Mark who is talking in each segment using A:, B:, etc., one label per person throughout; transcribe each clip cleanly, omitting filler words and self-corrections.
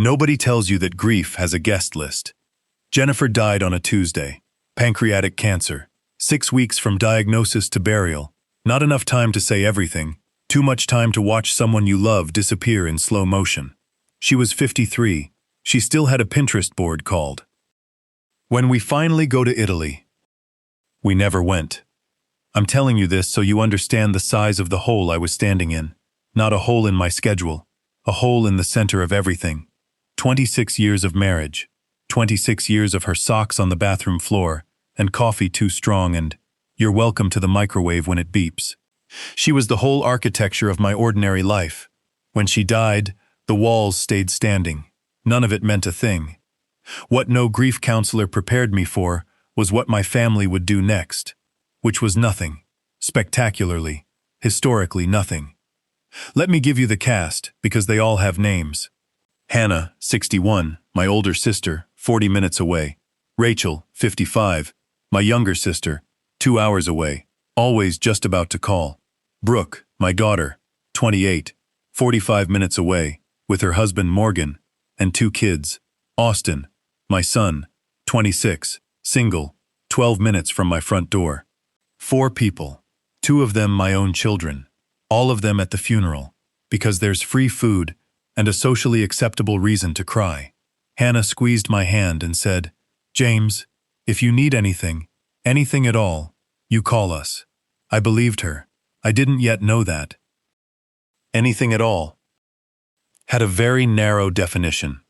A: Nobody tells you that grief has a guest list. Jennifer died on a Tuesday. Pancreatic cancer. 6 weeks from diagnosis to burial. Not enough time to say everything. Too much time to watch someone you love disappear in slow motion. She was 53. She still had a Pinterest board called "When We Finally Go to Italy." We never went. I'm telling you this so you understand the size of the hole I was standing in. Not a hole in my schedule. A hole in the center of everything. 26 years of marriage. 26 years of her socks on the bathroom floor, and coffee too strong, and "you're welcome" to the microwave when it beeps. She was the whole architecture of my ordinary life. When she died, the walls stayed standing. None of it meant a thing. What no grief counselor prepared me for was what my family would do next, which was nothing. Spectacularly, historically nothing. Let me give you the cast, because they all have names. Hannah, 61, my older sister, 40 minutes away. Rachel, 55, my younger sister, 2 hours away, always just about to call. Brooke, my daughter, 28, 45 minutes away, with her husband Morgan, and 2 kids. Austin, my son, 26, single, 12 minutes from my front door. 4 people, 2 of them my own children, all of them at the funeral, because there's free food and a socially acceptable reason to cry. Hannah squeezed my hand and said, "James, if you need anything, anything at all, you call us." I believed her. I didn't yet know that. Anything at all had a very narrow definition.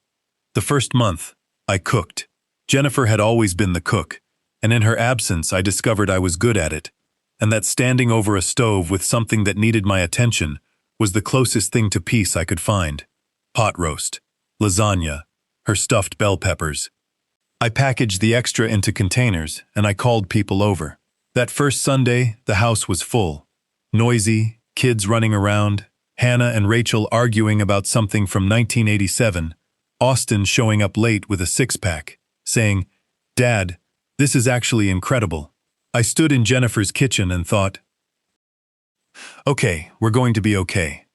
A: The first month, I cooked. Jennifer had always been the cook, and in her absence I discovered I was good at it, and that standing over a stove with something that needed my attention was the closest thing to peace I could find. Pot roast, lasagna, her stuffed bell peppers. I packaged the extra into containers, and I called people over. That first Sunday, the house was full. Noisy, kids running around, Hannah and Rachel arguing about something from 1987, Austin showing up late with a 6-pack, saying, "Dad, this is actually incredible." I stood in Jennifer's kitchen and thought, "Okay, we're going to be okay."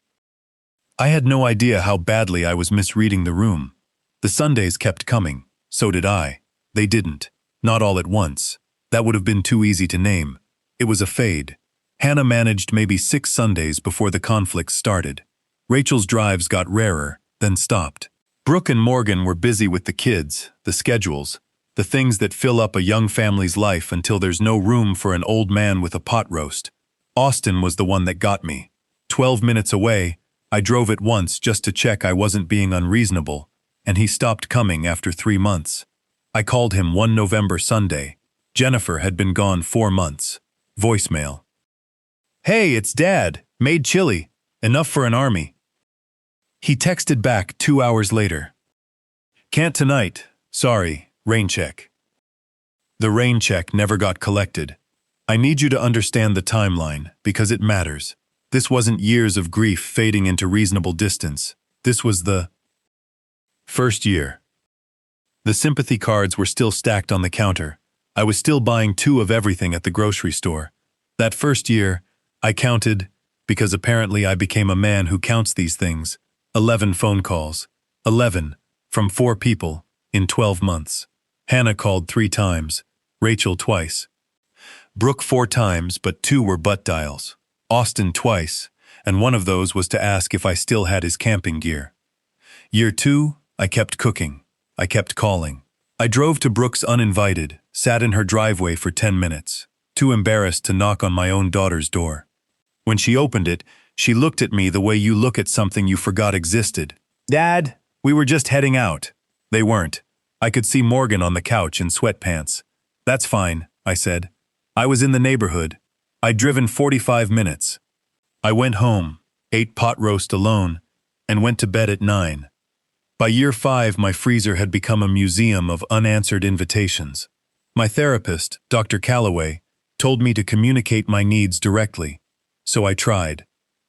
A: I had no idea how badly I was misreading the room. The Sundays kept coming, so did I. They didn't. Not all at once. That would have been too easy to name. It was a fade. Hannah managed maybe 6 Sundays before the conflicts started. Rachel's drives got rarer, then stopped. Brooke and Morgan were busy with the kids, the schedules, the things that fill up a young family's life until there's no room for an old man with a pot roast. Austin was the one that got me. 12 minutes away, I drove it once just to check I wasn't being unreasonable, and he stopped coming after 3 months. I called him one November Sunday. Jennifer had been gone 4 months. Voicemail. "Hey, it's Dad. Made chili. Enough for an army." He texted back 2 hours later. "Can't tonight. Sorry. Rain check." The rain check never got collected. I need you to understand the timeline, because it matters. This wasn't years of grief fading into reasonable distance. This was the first year. The sympathy cards were still stacked on the counter. I was still buying 2 of everything at the grocery store. That first year, I counted, because apparently I became a man who counts these things, 11 phone calls. 11, from 4 people, in 12 months. Hannah called 3 times, Rachel twice. Brooke 4 times, but 2 were butt dials. Austin twice, and one of those was to ask if I still had his camping gear. Year 2, I kept cooking. I kept calling. I drove to Brooke's uninvited, sat in her driveway for 10 minutes, too embarrassed to knock on my own daughter's door. When she opened it, she looked at me the way you look at something you forgot existed. "Dad, we were just heading out." They weren't. I could see Morgan on the couch in sweatpants. "That's fine," I said. I was in the neighborhood. I'd driven 45 minutes. I went home, ate pot roast alone, and went to bed at 9. By year 5, my freezer had become a museum of unanswered invitations. My therapist, Dr. Calloway, told me to communicate my needs directly. So I tried.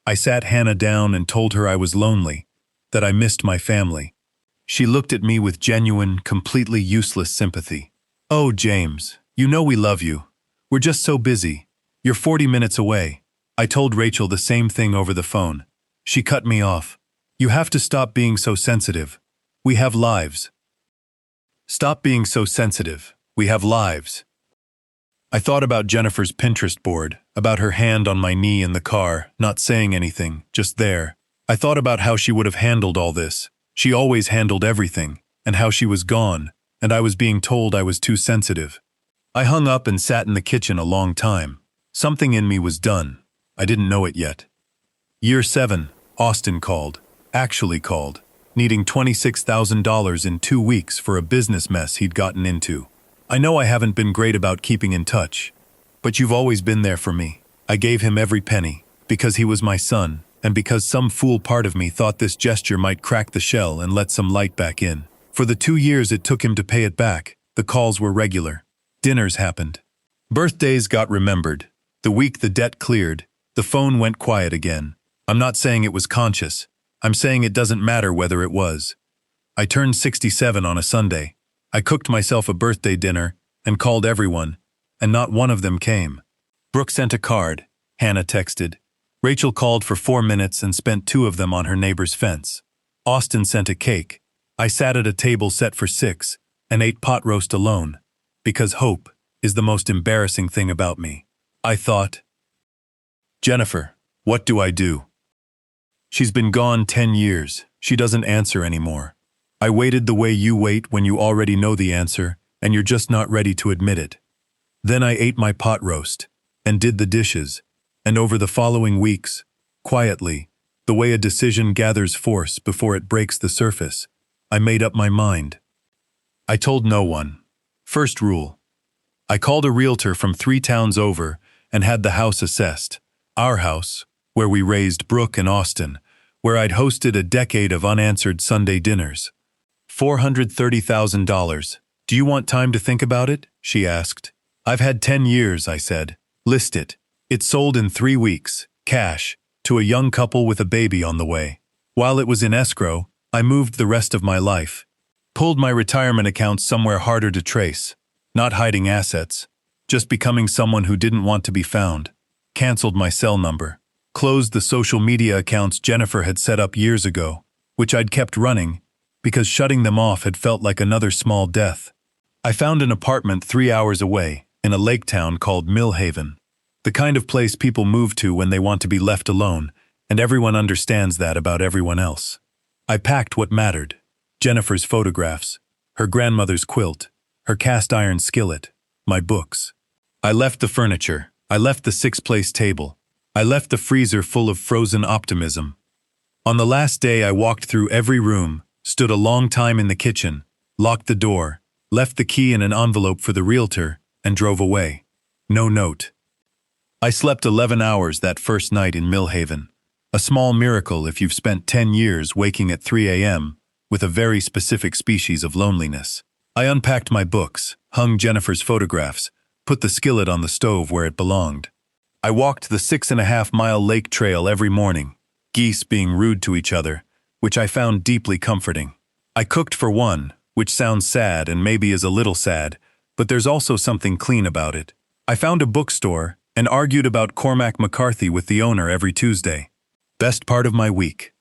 A: I sat Hannah down and told her I was lonely, that I missed my family. She looked at me with genuine, completely useless sympathy. "Oh, James, you know we love you. We're just so busy. You're 40 minutes away." I told Rachel the same thing over the phone. She cut me off. "You have to stop being so sensitive. We have lives. Stop being so sensitive. We have lives. I thought about Jennifer's Pinterest board, about her hand on my knee in the car, not saying anything, just there. I thought about how she would have handled all this. She always handled everything, and how she was gone, and I was being told I was too sensitive. I hung up and sat in the kitchen a long time. Something in me was done. I didn't know it yet. Year 7, Austin called, actually called, needing $26,000 in 2 weeks for a business mess he'd gotten into. I know I haven't been great about keeping in touch, but you've always been there for me. I gave him every penny, because he was my son, and because some fool part of me thought this gesture might crack the shell and let some light back in. For the 2 years it took him to pay it back, the calls were regular. Dinners happened. Birthdays got remembered. The week the debt cleared, the phone went quiet again. I'm not saying it was conscious. I'm saying it doesn't matter whether it was. I turned 67 on a Sunday. I cooked myself a birthday dinner and called everyone, and not one of them came. Brooke sent a card. Hannah texted. Rachel called for 4 minutes and spent 2 of them on her neighbor's fence. Austin sent a cake. I sat at a table set for 6 and ate pot roast alone, because hope is the most embarrassing thing about me. I thought, Jennifer, what do I do? She's been gone 10 years. She doesn't answer anymore. I waited the way you wait when you already know the answer and you're just not ready to admit it. Then I ate my pot roast and did the dishes, and over the following weeks, quietly, the way a decision gathers force before it breaks the surface, I made up my mind. I told no one. First rule. I called a realtor from 3 towns over and had the house assessed. Our house, where we raised Brooke and Austin, where I'd hosted a decade of unanswered Sunday dinners. $430,000. Do you want time to think about it? She asked. I've had 10 years, I said. List it. It sold in 3 weeks, cash, to a young couple with a baby on the way. While it was in escrow, I moved the rest of my life. Pulled my retirement account somewhere harder to trace. Not hiding assets. Just becoming someone who didn't want to be found. Canceled my cell number. Closed the social media accounts Jennifer had set up years ago, which I'd kept running, because shutting them off had felt like another small death. I found an apartment 3 hours away, in a lake town called Mill Haven. The kind of place people move to when they want to be left alone, and everyone understands that about everyone else. I packed what mattered. Jennifer's photographs, her grandmother's quilt, her cast iron skillet, my books. I left the furniture. I left the 6-place table. I left the freezer full of frozen optimism. On the last day I walked through every room, stood a long time in the kitchen, locked the door, left the key in an envelope for the realtor, and drove away. No note. I slept 11 hours that first night in Mill Haven. A small miracle if you've spent 10 years waking at 3 a.m. with a very specific species of loneliness. I unpacked my books, hung Jennifer's photographs, put the skillet on the stove where it belonged. I walked the 6.5-mile lake trail every morning, geese being rude to each other, which I found deeply comforting. I cooked for one, which sounds sad and maybe is a little sad, but there's also something clean about it. I found a bookstore and argued about Cormac McCarthy with the owner every Tuesday. Best part of my week.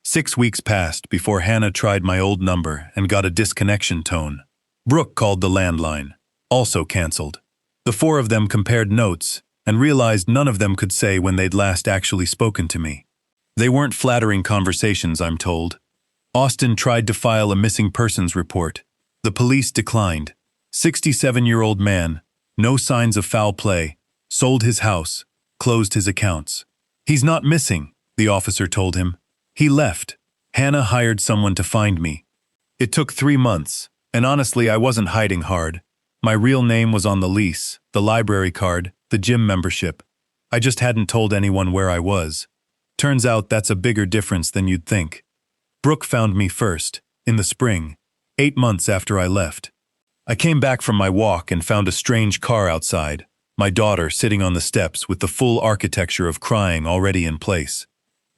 A: 6 weeks passed before Hannah tried my old number and got a disconnection tone. Brooke called the landline, also canceled. The 4 of them compared notes and realized none of them could say when they'd last actually spoken to me. They weren't flattering conversations, I'm told. Austin tried to file a missing persons report. The police declined. 67-year-old man, no signs of foul play, sold his house, closed his accounts. He's not missing, the officer told him. He left. Hannah hired someone to find me. It took 3 months, and honestly I wasn't hiding hard. My real name was on the lease, the library card, the gym membership. I just hadn't told anyone where I was. Turns out that's a bigger difference than you'd think. Brooke found me first, in the spring, 8 months after I left. I came back from my walk and found a strange car outside, my daughter sitting on the steps with the full architecture of crying already in place.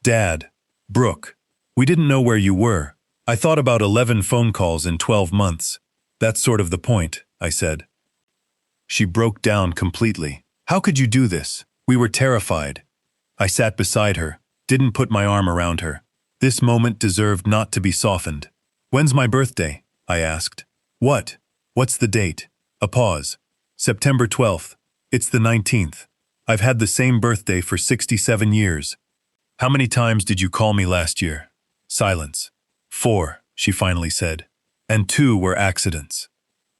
A: Dad, Brooke, we didn't know where you were. I thought about 11 phone calls in 12 months. That's sort of the point, I said. She broke down completely. How could you do this? We were terrified. I sat beside her, didn't put my arm around her. This moment deserved not to be softened. When's my birthday? I asked. What? What's the date? A pause. September 12th. It's the 19th. I've had the same birthday for 67 years. How many times did you call me last year? Silence. 4, she finally said. And 2 were accidents.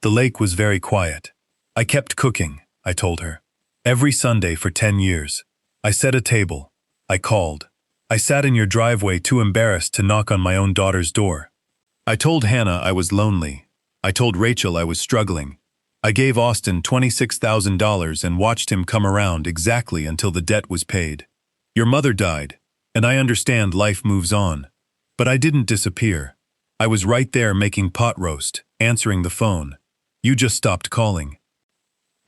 A: The lake was very quiet. I kept cooking, I told her. Every Sunday for 10 years. I set a table. I called. I sat in your driveway too embarrassed to knock on my own daughter's door. I told Hannah I was lonely. I told Rachel I was struggling. I gave Austin $26,000 and watched him come around exactly until the debt was paid. Your mother died, and I understand life moves on. But I didn't disappear. I was right there making pot roast, answering the phone. You just stopped calling.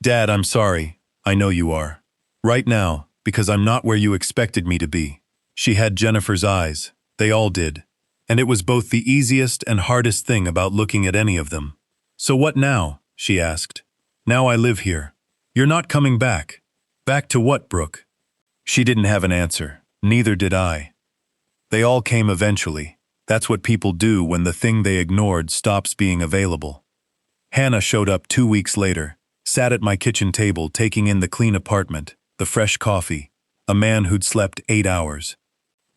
A: Dad, I'm sorry. I know you are. Right now, because I'm not where you expected me to be. She had Jennifer's eyes. They all did. And it was both the easiest and hardest thing about looking at any of them. So what now? She asked. Now I live here. You're not coming back. Back to what, Brooke? She didn't have an answer. Neither did I. They all came eventually. That's what people do when the thing they ignored stops being available. Hannah showed up 2 weeks later, sat at my kitchen table taking in the clean apartment, the fresh coffee, a man who'd slept 8 hours.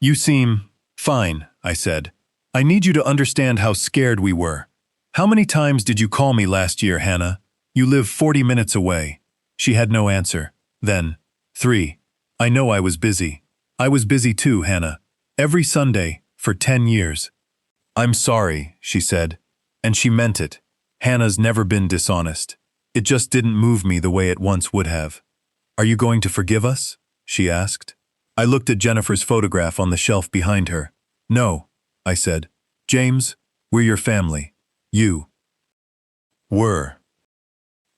A: You seem fine, I said. I need you to understand how scared we were. How many times did you call me last year, Hannah? You live 40 minutes away. She had no answer. Then, 3. I know I was busy. I was busy too, Hannah. Every Sunday, for 10 years. I'm sorry, she said. And she meant it. Hannah's never been dishonest. It just didn't move me the way it once would have. Are you going to forgive us? She asked. I looked at Jennifer's photograph on the shelf behind her. No, I said. James, we're your family. You were.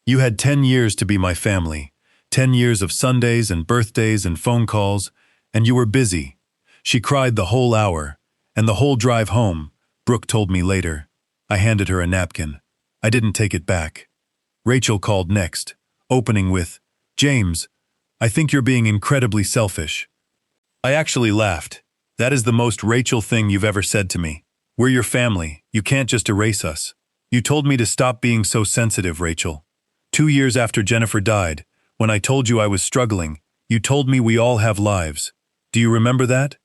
A: You had 10 years to be my family, 10 years of Sundays and birthdays and phone calls, and you were busy. She cried the whole hour, and the whole drive home, Brooke told me later. I handed her a napkin. I didn't take it back. Rachel called next, opening with, James, I think you're being incredibly selfish. I actually laughed. That is the most Rachel thing you've ever said to me. We're your family. You can't just erase us. You told me to stop being so sensitive, Rachel. 2 years after Jennifer died, when I told you I was struggling, you told me we all have lives. Do you remember that?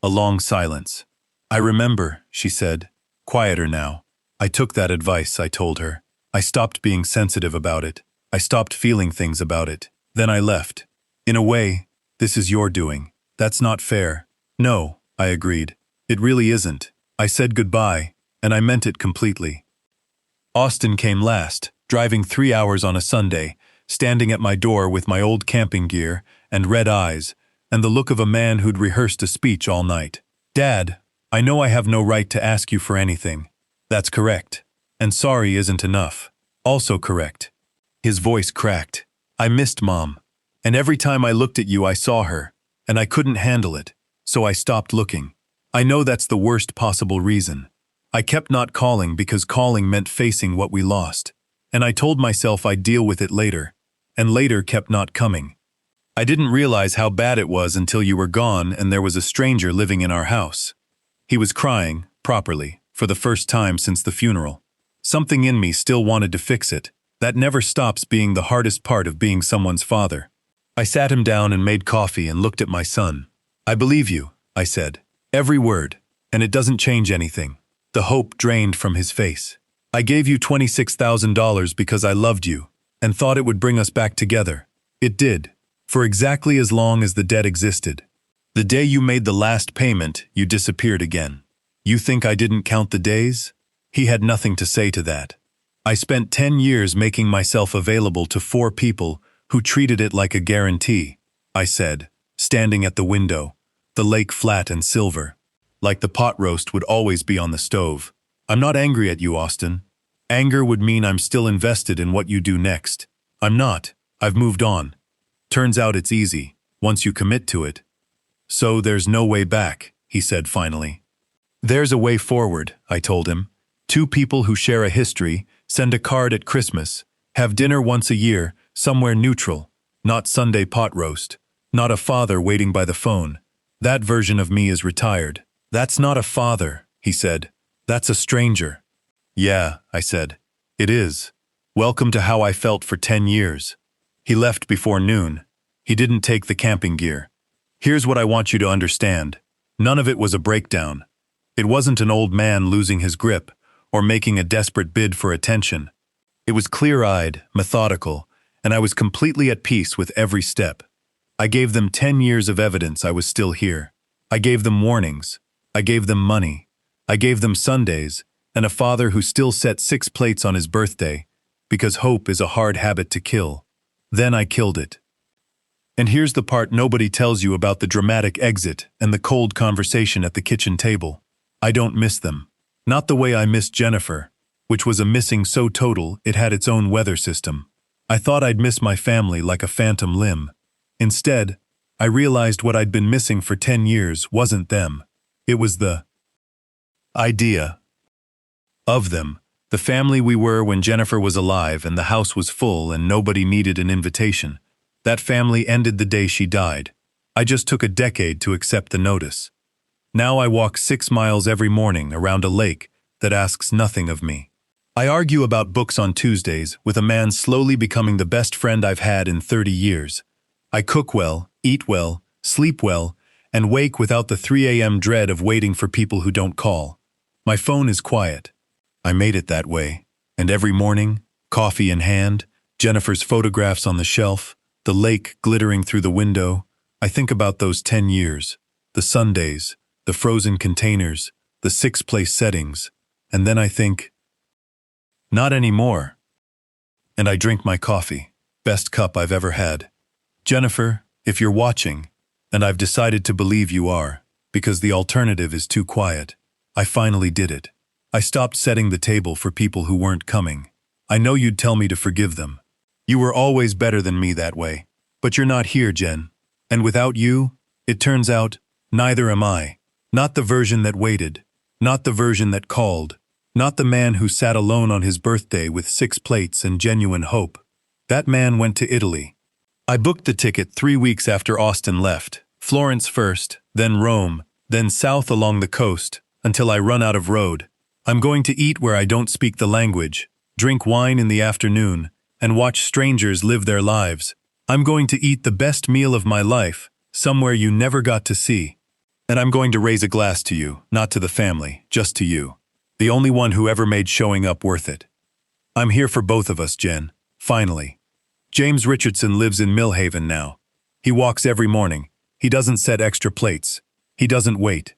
A: A long silence. I remember, she said, quieter now. I took that advice, I told her. I stopped being sensitive about it. I stopped feeling things about it. Then I left. In a way, this is your doing. That's not fair. No, I agreed. It really isn't. I said goodbye, and I meant it completely. Austin came last, driving 3 hours on a Sunday, standing at my door with my old camping gear and red eyes, and the look of a man who'd rehearsed a speech all night. Dad, I know I have no right to ask you for anything. That's correct. And sorry isn't enough. Also correct. His voice cracked. I missed Mom. And every time I looked at you, I saw her, and I couldn't handle it, so I stopped looking. I know that's the worst possible reason. I kept not calling because calling meant facing what we lost, and I told myself I'd deal with it later, and later kept not coming. I didn't realize how bad it was until you were gone and there was a stranger living in our house. He was crying, properly, for the first time since the funeral. Something in me still wanted to fix it. That never stops being the hardest part of being someone's father. I sat him down and made coffee and looked at my son. I believe you, I said. Every word, and it doesn't change anything. The hope drained from his face. I gave you $26,000 because I loved you, and thought it would bring us back together. It did, for exactly as long as the debt existed. The day you made the last payment, you disappeared again. You think I didn't count the days? He had nothing to say to that. I spent 10 years making myself available to 4 people who treated it like a guarantee, I said, standing at the window, the lake flat and silver. Like the pot roast would always be on the stove. I'm not angry at you, Austin. Anger would mean I'm still invested in what you do next. I'm not. I've moved on. Turns out it's easy, once you commit to it. So there's no way back, he said finally. There's a way forward, I told him. 2 people who share a history, send a card at Christmas, have dinner once a year, somewhere neutral, not Sunday pot roast, not a father waiting by the phone. That version of me is retired. That's not a father, he said. That's a stranger. Yeah, I said. It is. Welcome to how I felt for 10 years. He left before noon. He didn't take the camping gear. Here's what I want you to understand. None of it was a breakdown. It wasn't an old man losing his grip or making a desperate bid for attention. It was clear-eyed, methodical, and I was completely at peace with every step. I gave them 10 years of evidence I was still here. I gave them warnings. I gave them money. I gave them Sundays, and a father who still set 6 plates on his birthday, because hope is a hard habit to kill. Then I killed it. And here's the part nobody tells you about the dramatic exit and the cold conversation at the kitchen table. I don't miss them. Not the way I missed Jennifer, which was a missing so total it had its own weather system. I thought I'd miss my family like a phantom limb. Instead, I realized what I'd been missing for 10 years wasn't them. It was the idea of them. The family we were when Jennifer was alive and the house was full and nobody needed an invitation. That family ended the day she died. I just took a decade to accept the notice. Now I walk 6 miles every morning around a lake that asks nothing of me. I argue about books on Tuesdays with a man slowly becoming the best friend I've had in 30 years. I cook well, eat well, sleep well, and wake without the 3 a.m. dread of waiting for people who don't call. My phone is quiet. I made it that way. And every morning, coffee in hand, Jennifer's photographs on the shelf, the lake glittering through the window, I think about those 10 years, the Sundays, the frozen containers, the 6-place settings, and then I think, not anymore. And I drink my coffee, best cup I've ever had. Jennifer, if you're watching, and I've decided to believe you are, because the alternative is too quiet, I finally did it. I stopped setting the table for people who weren't coming. I know you'd tell me to forgive them. You were always better than me that way. But you're not here, Jen. And without you, it turns out, neither am I. Not the version that waited. Not the version that called. Not the man who sat alone on his birthday with 6 plates and genuine hope. That man went to Italy. I booked the ticket 3 weeks after Austin left. Florence first, then Rome, then south along the coast, until I run out of road. I'm going to eat where I don't speak the language, drink wine in the afternoon, and watch strangers live their lives. I'm going to eat the best meal of my life, somewhere you never got to see. And I'm going to raise a glass to you, not to the family, just to you. The only one who ever made showing up worth it. I'm here for both of us, Jen. Finally. James Richardson lives in Millhaven now. He walks every morning. He doesn't set extra plates. He doesn't wait.